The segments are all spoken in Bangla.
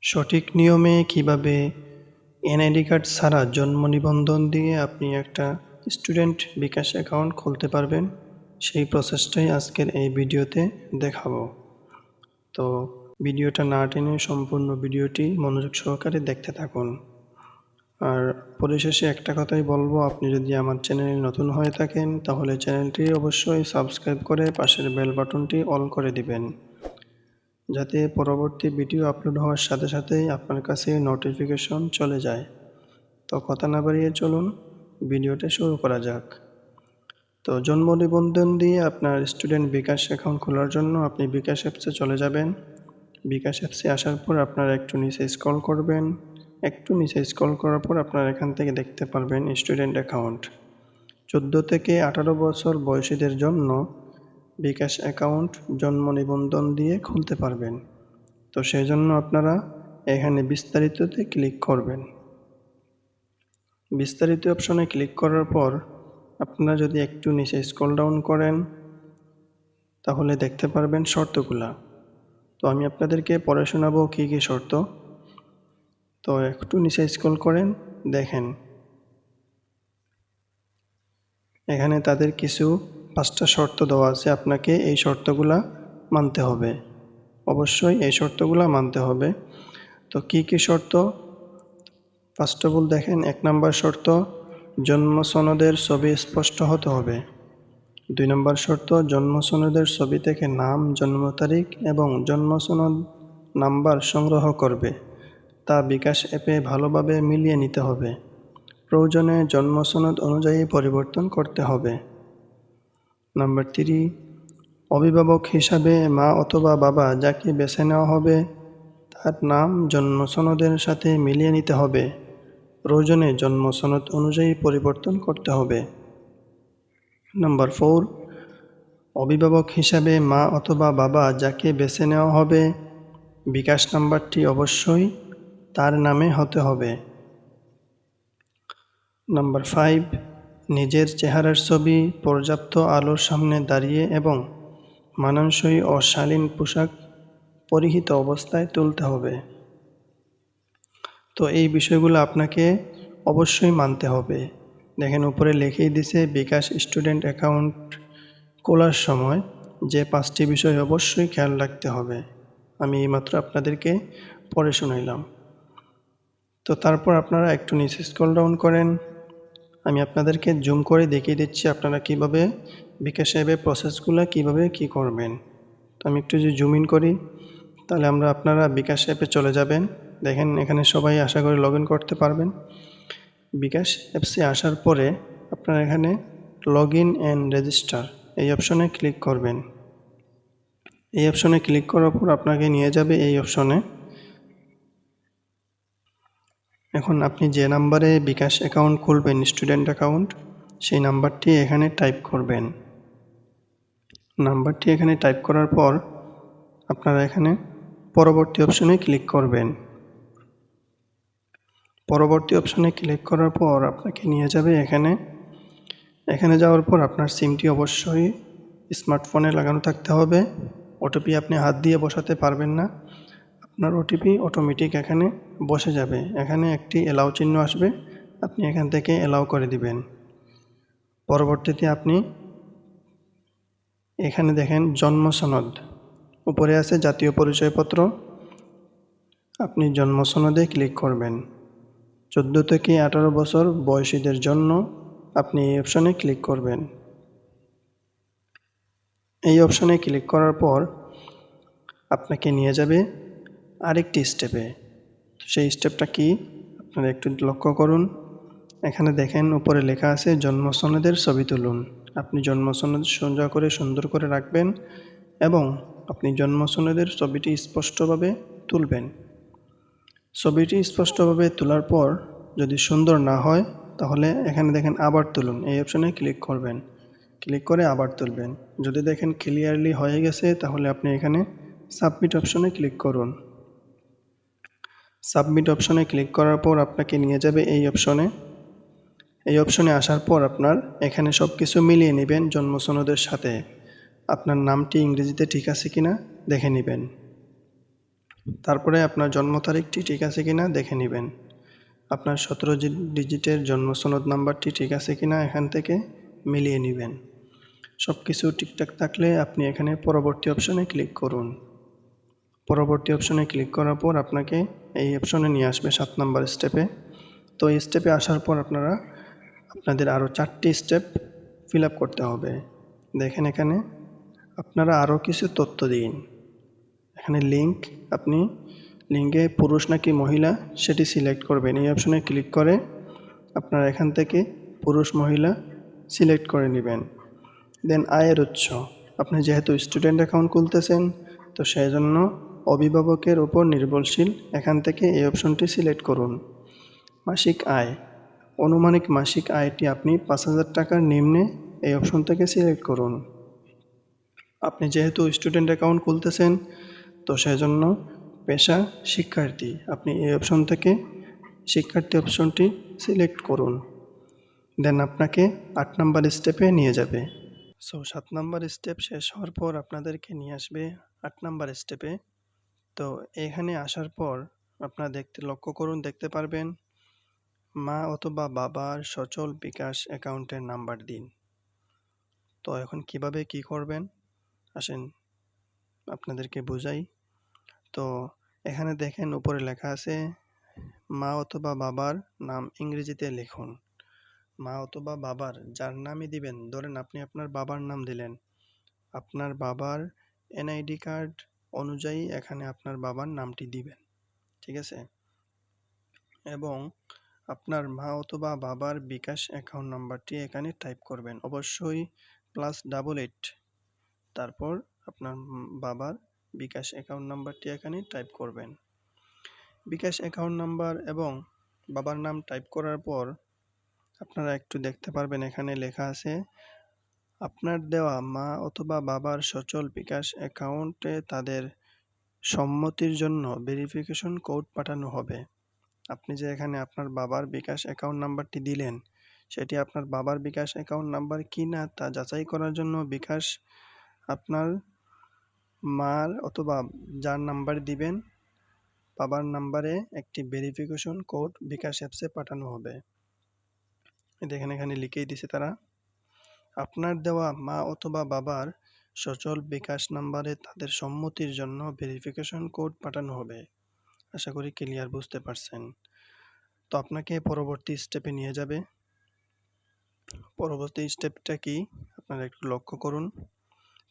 সঠিক নিয়মে কিভাবে এনআইডি কার্ড ছাড়া জন্ম নিবন্ধন দিয়ে আপনি একটা স্টুডেন্ট বিকাশ অ্যাকাউন্ট খুলতে পারবেন, সেই প্রসেসটাই আজকের এই ভিডিওতে দেখাবো। তো ভিডিওটা না টেনে সম্পূর্ণ ভিডিওটি মনোযোগ সহকারে দেখতে থাকুন। আর পরিশেষে একটা কথাই বলবো, আপনি যদি আমার চ্যানেলে নতুন হয়ে থাকেন তাহলে চ্যানেলটি অবশ্যই সাবস্ক্রাইব করে পাশের বেল বাটনটি অল করে দিবেন, যাতে পরবর্তী ভিডিও আপলোড হওয়ার সাথে সাথেই আপনার কাছে নোটিফিকেশন চলে যায়। তো কথা না বাড়িয়ে চলুন ভিডিওটা শুরু করা যাক। তো জন্ম নিবন্ধন দিয়ে আপনার স্টুডেন্ট বিকাশ অ্যাকাউন্ট খোলার জন্য আপনি বিকাশ অ্যাপসে চলে যাবেন। বিকাশ অ্যাপসে আসার পর আপনারা একটু নিচে স্ক্রল করবেন। একটু নিচে স্ক্রল করার পর আপনারা এখান থেকে দেখতে পারবেন স্টুডেন্ট অ্যাকাউন্ট। 14 থেকে 18 বছর বয়সীদের জন্য বিকাশ অ্যাকাউন্ট জন্ম নিবন্ধন দিয়ে খুলতে পারবেন। তো সেই জন্য আপনারা এখানে বিস্তারিততে ক্লিক করবেন। বিস্তারিত অপশনে ক্লিক করার পর আপনারা যদি একটু নিচে স্ক্রল ডাউন করেন তাহলে দেখতে পারবেন শর্তগুলা। তো আমি আপনাদেরকে পড়ে শোনাবো কী কী শর্ত। তো একটু নিচে স্ক্রল করেন, দেখেন এখানে তাদের কিছু 5টা শর্ত দেওয়া আছে, আপনাকে এই শর্তগুলা মানতে হবে। অবশ্যই এই শর্তগুলা মানতে হবে। তো কী কী শর্ত? ফার্স্ট অফ অল দেখেন, 1 নম্বর শর্ত, জন্ম সনদের ছবি স্পষ্ট হতে হবে। 2 নম্বর শর্ত, জন্ম সনদের ছবি থেকে নাম, জন্ম তারিখ এবং জন্ম সনদ নাম্বার সংগ্রহ করবে, তা বিকাশ অ্যাপে ভালোভাবে মিলিয়ে নিতে হবে। প্রয়োজনে জন্ম সনদ অনুযায়ী পরিবর্তন করতে হবে। নাম্বার 3, অভিভাবক হিসাবে মা অথবা বাবা যাকে বেছে নেওয়া হবে তার নাম জন্ম সনদের সাথে মিলিয়ে নিতে হবে। প্রয়োজনে জন্ম সনদ অনুযায়ী পরিবর্তন করতে হবে। নাম্বার 4, অভিভাবক হিসাবে মা অথবা বাবা যাকে বেছে নেওয়া হবে বিকাশ নাম্বারটি অবশ্যই তার নামে হতে হবে। নাম্বার 5, নিজের চেহারার ছবি পর্যাপ্ত আলোর সামনে দাঁড়িয়ে এবং মানানসই ও শালীন পোশাক পরিহিত অবস্থায় তুলতে হবে। তো এই বিষয়গুলো আপনাকে অবশ্যই মানতে হবে। দেখেন উপরে লিখেই দিছে, বিকাশ স্টুডেন্ট অ্যাকাউন্ট খোলার সময় যে 5টি বিষয় অবশ্যই খেয়াল রাখতে হবে। আমি এইমাত্র আপনাদেরকে পড়ে শোনাইলাম। তো তারপর আপনারা একটু নিচে স্ক্রল ডাউন করেন। আমি আপনাদেরকে জুম করে দেখিয়ে দিচ্ছি আপনারা কিভাবে বিকাশ অ্যাপের প্রসেসগুলো কিভাবে কি করবেন। তো আমি একটু যদি জুম ইন করি তাহলে আপনারা বিকাশ অ্যাপে চলে যাবেন। দেখেন এখানে সবাই আশা করি লগ ইন করতে পারবেন। বিকাশ অ্যাপসে আসার পরে আপনারা এখানে লগ ইন অ্যান্ড রেজিস্টার এই অপশনে ক্লিক করবেন। এই অপশনে ক্লিক করার পর আপনাকে নিয়ে যাবে এই অপশনে। এখন আপনি যে নাম্বারে বিকাশ অ্যাকাউন্ট খুলবেন স্টুডেন্ট অ্যাকাউন্ট, সেই নাম্বারটি এখানে টাইপ করবেন। নাম্বারটি এখানে টাইপ করার পর আপনারা এখানে পরবর্তী অপশনে ক্লিক করবেন। পরবর্তী অপশনে ক্লিক করার পর আপনাকে নিয়ে যাবে এখানে যাওয়ার পর আপনার সিমটি অবশ্যই স্মার্টফোনে লাগানো থাকতে হবে। ওটিপি আপনি হাত দিয়ে বসাতে পারবেন না, আপনার ওটিপি অটোমেটিক এখানে বসে যাবে। এখানে একটি অ্যালাউ চিহ্ন আসবে, আপনি এখান থেকে অ্যালাউ করে দিবেন। পরবর্তীতে আপনি এখানে দেখেন জন্ম সনদ, উপরে আছে জাতীয় পরিচয়পত্র, আপনি জন্ম সনদে ক্লিক করবেন। 14 থেকে 18 বছর বয়সীদের জন্য আপনি এই অপশনে ক্লিক করবেন। এই অপশনে ক্লিক করার পর আপনাকে নিয়ে যাবে আরেকটি স্টেপে। সেই স্টেপটা কি আপনারা একটু লক্ষ্য করুন। এখানে দেখেন উপরে লেখা আছে জন্ম সনদের ছবি তুলুন। আপনি জন্ম সনদ সোজা করে সুন্দর করে রাখবেন এবং আপনি জন্ম সনদের ছবিটি স্পষ্টভাবে তুলবেন। ছবিটি স্পষ্টভাবে তোলার পর যদি সুন্দর না হয় তাহলে এখানে দেখেন আবার তুলুন, এই অপশনে ক্লিক করবেন। ক্লিক করে আবার তুলবেন। যদি দেখেন ক্লিয়ারলি হয়ে গেছে তাহলে আপনি এখানে সাবমিট অপশনে ক্লিক করুন। সাবমিট অপশনে ক্লিক করার পর আপনাকে নিয়ে যাবে এই অপশনে। এই অপশনে আসার পর আপনার এখানে সব কিছু মিলিয়ে নেবেন জন্ম সনদের সাথে। আপনার নামটি ইংরেজিতে ঠিক আছে কিনা দেখে নেবেন। তারপরে আপনার জন্ম তারিখটি ঠিক আছে কিনা দেখে নেবেন। আপনার 17 ডিজিটের জন্ম সনদ নাম্বারটি ঠিক আছে কিনা এখান থেকে মিলিয়ে নেবেন। সব কিছু ঠিকঠাক থাকলে আপনি এখানে পরবর্তী অপশনে ক্লিক করুন। পরবর্তী অপশনে ক্লিক করার পর আপনাকে এই অপশনে নিয়ে আসবে 7 নাম্বার স্টেপে। তো এই স্টেপে আসার পর আপনাদের আরও 4টি স্টেপ ফিল আপ করতে হবে। দেখেন এখানে আপনারা আরও কিছু তথ্য দিন। এখানে আপনি লিঙ্গে পুরুষ নাকি মহিলা সেটি সিলেক্ট করবেন। এই অপশনে ক্লিক করে আপনারা এখান থেকে পুরুষ মহিলা সিলেক্ট করে নেবেন। দেন আয়ের উৎস, আপনি যেহেতু স্টুডেন্ট অ্যাকাউন্ট খুলতেছেন তো সেই জন্য অভিভাবকের উপর নির্ভরশীল, এখান থেকে এই অপশনটি সিলেক্ট করুন। মাসিক আয়, আনুমানিক মাসিক আয়টি আপনি 5,000 টাকার নিম্নে এই অপশন থেকে সিলেক্ট করুন। আপনি যেহেতু স্টুডেন্ট অ্যাকাউন্ট খুলতেছেন তো সেজন্য পেশা শিক্ষার্থী, আপনি এই অপশন থেকে শিক্ষার্থী অপশনটি সিলেক্ট করুন। দেন আপনাকে 8 নাম্বার স্টেপে নিয়ে যাবে। 7 নাম্বার স্টেপ শেষ হওয়ার পর আপনাদেরকে নিয়ে আসবে 8 নাম্বার স্টেপে। তো এখানে আসার পর আপনারা লক্ষ্য করুন, দেখতে পারবেন মা অথবা বাবার সচল বিকাশ অ্যাকাউন্টের নাম্বার দিন। তো এখন কিভাবে কি করবেন আসেন আপনাদেরকে বোঝাই। তো এখানে দেখেন উপরে লেখা আছে মা অথবা বাবার নাম ইংরেজিতে লিখুন। মা অথবা বাবার যার নামই দিবেন, ধরেন আপনি আপনার বাবার নাম দিলেন, আপনার বাবার এনআইডি কার্ড অনুযায়ী এখানে আপনার বাবার নামটি দিবেন, ঠিক আছে? এবং আপনার মা অথবা বাবার বিকাশ অ্যাকাউন্ট নাম্বারটি এখানে টাইপ করবেন, অবশ্যই +88, তারপর আপনার বাবার বিকাশ অ্যাকাউন্ট নাম্বারটি এখানে টাইপ করবেন। বিকাশ অ্যাকাউন্ট নাম্বার এবং বাবার নাম টাইপ করার পর আপনারা একটু দেখতে পারবেন এখানে লেখা আছে আপনার দেওয়া মা অথবা বাবার সচল বিকাশ অ্যাকাউন্টে তাদের সম্মতির জন্য ভেরিফিকেশন কোড পাঠানো হবে। আপনি যে এখানে আপনার বাবার বিকাশ অ্যাকাউন্ট নাম্বারটি দিলেন সেটি আপনার বাবার বিকাশ অ্যাকাউন্ট নাম্বার কিনা তা যাচাই করার জন্য বিকাশ আপনার মার অথবা যার নাম্বার দিবেন বাবার নাম্বারে একটি ভেরিফিকেশন কোড বিকাশ অ্যাপসে পাঠানো হবে। দেখেন এখানে লিখেই দিছে তারা, আপনার দেওয়া মা অথবা বাবার সচল বিকাশ নাম্বারে তাদের সম্মতির জন্য ভেরিফিকেশন কোড পাঠানো হবে। আশা করি ক্লিয়ার বুঝতে পারছেন। তো আপনাকে পরবর্তী স্টেপে নিয়ে যাবে। পরবর্তী স্টেপটা কি আপনারা একটু লক্ষ্য করুন।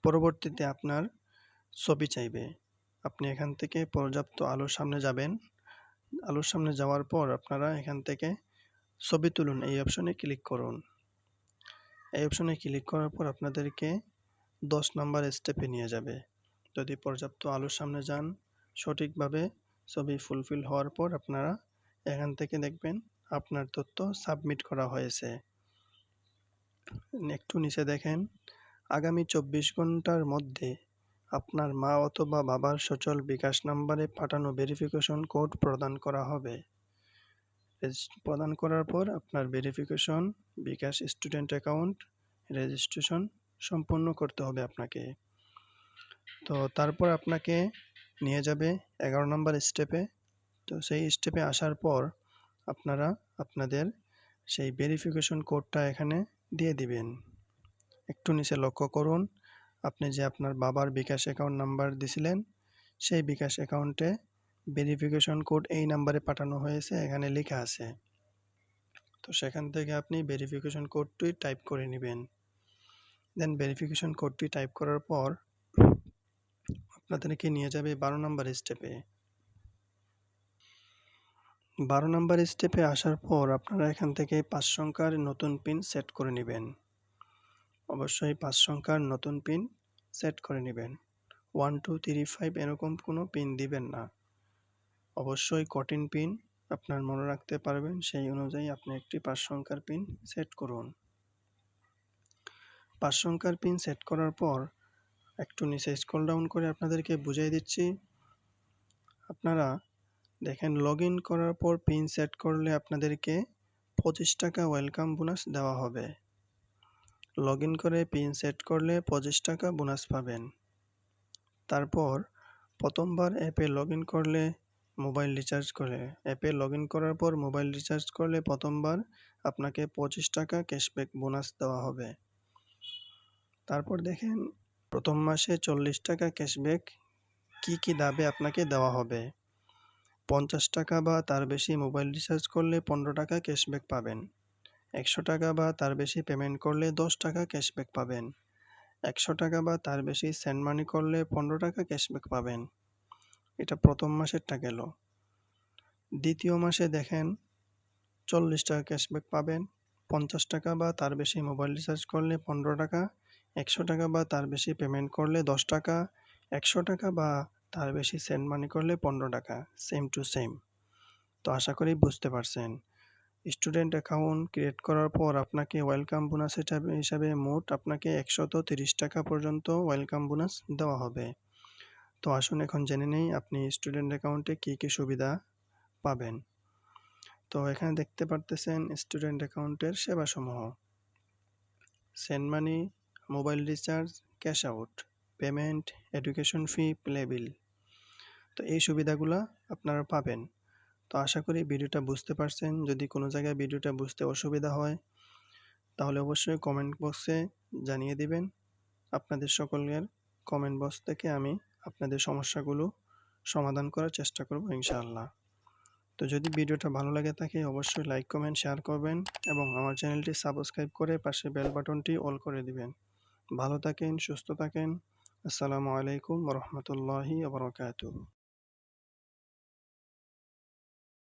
পরবর্তীতে আপনার ছবি চাইবে। আপনি এখান থেকে পর্যাপ্ত আলোর সামনে যাবেন। আলোর সামনে যাওয়ার পর আপনারা এখান থেকে ছবি তুলুন এই অপশনে ক্লিক করুন। এই অপশনে ক্লিক করার পর আপনাদেরকে 10 নাম্বার স্টেপে নিয়ে যাবে। যদি পর্যাপ্ত আলোর সামনে যান, সঠিকভাবে ছবি ফুলফিল হওয়ার পর আপনারা এখান থেকে দেখবেন আপনার তথ্য সাবমিট করা হয়েছে। একটু নিচে দেখেন আগামী 24 ঘন্টার মধ্যে আপনার মা অথবা বাবার সচল বিকাশ নাম্বারে পাঠানো ভেরিফিকেশন কোড প্রদান করা হবে। প্রদান করার পর আপনার ভেরিফিকেশন বিকাশ স্টুডেন্ট অ্যাকাউন্ট রেজিস্ট্রেশন সম্পন্ন করতে হবে আপনাকে। তো তারপর আপনাকে নিয়ে যাবে 11 নম্বর স্টেপে। তো সেই স্টেপে আসার পর আপনারা আপনাদের সেই ভেরিফিকেশন কোডটা এখানে দিয়ে দিবেন। একটু নিচে লক্ষ্য করুন আপনি যে আপনার বাবার বিকাশ অ্যাকাউন্ট নাম্বার দিছিলেন সেই বিকাশ অ্যাকাউন্টে ভেরিফিকেশন কোড এই নাম্বারে পাঠানো হয়েছে এখানে লেখা আছে। তো সেখান থেকে আপনি ভেরিফিকেশন কোডটি টাইপ করে নেবেন। দেন ভেরিফিকেশন কোডটি টাইপ করার পর আপনাদেরকে নিয়ে যাবে 12 নম্বর স্টেপে। 12 নম্বর স্টেপে আসার পর আপনারা এখান থেকে 5 সংখ্যার নতুন পিন সেট করে নেবেন। অবশ্যই 5 সংখ্যার নতুন পিন সেট করে নেবেন। 1 2 3 5 এরকম কোনো পিন দিবেন না। অবশ্যই কঠিন পিন আপনার মনে রাখতে পারবেন সেই অনুযায়ী আপনি একটি 5 সংখ্যার পিন সেট করুন। 5 সংখ্যার পিন সেট করার পর একটু নিচে স্ক্রল ডাউন করে আপনাদেরকে বুঝিয়ে দিচ্ছি। আপনারা দেখেন লগইন করার পর পিন সেট করলে আপনাদেরকে 25 টাকা ওয়েলকাম বোনাস দেওয়া হবে। লগইন করে পিন সেট করলে 25 টাকা বোনাস পাবেন। তারপর প্রথমবার অ্যাপে লগ ইন করলে মোবাইল রিচার্জ করে অ্যাপে লগ ইন করার পর মোবাইল রিচার্জ করলে প্রথমবার আপনাকে 25 টাকা ক্যাশব্যাক বোনাস দেওয়া হবে। তারপর দেখেন প্রথম মাসে 40 টাকা ক্যাশব্যাক কি ধাপে আপনাকে দেওয়া হবে। 50 টাকা বা তার বেশি মোবাইল রিচার্জ করলে 15 টাকা ক্যাশব্যাক পাবেন। 100 টাকা বা তার বেশি পেমেন্ট করলে 10 টাকা ক্যাশব্যাক পাবেন। 100 টাকা বা তার বেশি সেন্ড মানি করলে 15 টাকা ক্যাশব্যাক পাবেন। এটা প্রথম মাসেরটা গেল। দ্বিতীয় মাসে দেখেন 40 টাকা ক্যাশব্যাক পাবেন। 50 টাকা বা তার বেশি মোবাইল রিচার্জ করলে 15 টাকা, 100 টাকা বা তার বেশি পেমেন্ট করলে 10 টাকা, 100 টাকা বা তার বেশি সেন্ড মানি করলে 15 টাকা। Same to same. তো আশা করি বুঝতে পারছেন। স্টুডেন্ট অ্যাকাউন্ট ক্রিয়েট করার পর আপনাকে ওয়েলকাম বোনাস হিসাবে মোট আপনাকে 130 টাকা পর্যন্ত ওয়েলকাম বোনাস দেওয়া হবে। তো আসুন এখন জেনে নেই আপনি স্টুডেন্ট অ্যাকাউন্টে কি সুবিধা পাবেন। তো এখানে দেখতে পারতেছেন স্টুডেন্ট অ্যাকাউন্টের সেবাসমূহ: send money, mobile recharge, cash out, payment, education fee, pay bill. তো এই সুবিধাগুলা আপনারা পাবেন। তো আশা করি ভিডিওটা বুঝতে পারছেন। যদি কোনো জায়গায় ভিডিওটা বুঝতে অসুবিধা হয় তাহলে অবশ্যই কমেন্ট বক্সে জানিয়ে দিবেন। আপনাদের সকলের কমেন্ট বক্স থেকে আমি আপনাদের সমস্যাগুলো সমাধান করার চেষ্টা করব ইনশাআল্লাহ। তো যদি ভিডিওটা ভালো লাগে থাকে অবশ্যই লাইক, কমেন্ট, শেয়ার করবেন এবং আমার চ্যানেলটি সাবস্ক্রাইব করে পাশে বেল বাটনটি অল করে দিবেন। ভালো থাকেন, সুস্থ থাকেন। আসসালামু আলাইকুম ওয়া রাহমাতুল্লাহি ওয়া বারাকাতুহু।